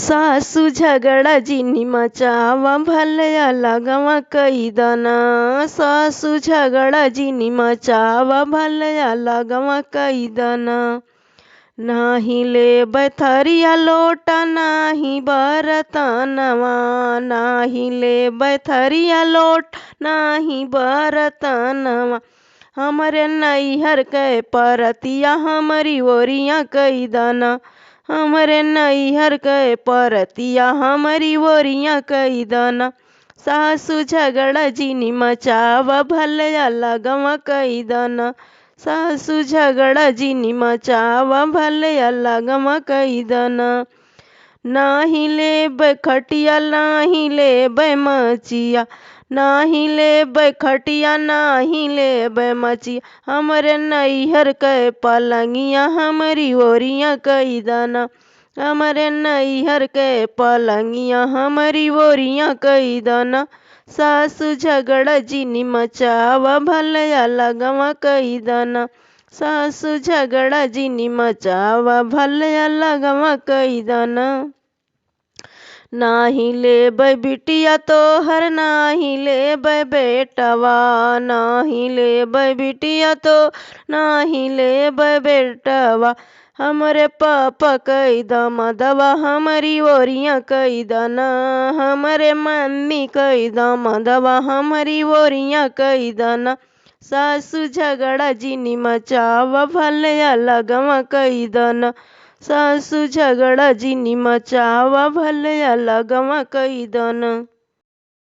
सासू झगड़ा जिनी मचावा भले लगवा कई दना। सासू झगड़ा जिनी मचावा भले लगवा कई दना। नाही ले बैथरिया लोटा नाही बरतनवा। नाही ले बैथरिया लोट नाही बरतनवा। हमरे नैहर के परतिया हमारी ओरिया कई दना। हमरे नैहर के परतिया हमारी ओरिया कई दना। सासू झगड़ा जिनी मचावा भले लगवा कई दना। सासू झगड़ा जिनी मचावा भले लगवा कई दना। नाही ले खटिया नाही ले मचिया। नाही ले खटिया नाही ले मचिया। हमरे नैहर के पलंगिया हमारी ओरिया कई दना। हमरे नैहर के पलंगिया हमारी ओरिया कई दना। सासू झगड़ा जिनी मचावा भले लगवा कई दना। सासू झगड़ा जिनी मचावा भले लगवा कई दना। नाही ले बिटिया तोहर नाही ले बेटवा। नाही ले बिटिया तो नाही ले बेटवा। हमरे पापा कई दमदवा हमारी ओरिया कई दना। हमरे मम्मी कई दमदवा हमारी ओरिया कई दना। सासू झगड़ा जिनी मचावा भले लगवा कई दना। सासू झगड़ा जिनी मचावा भले लगवा कई दना।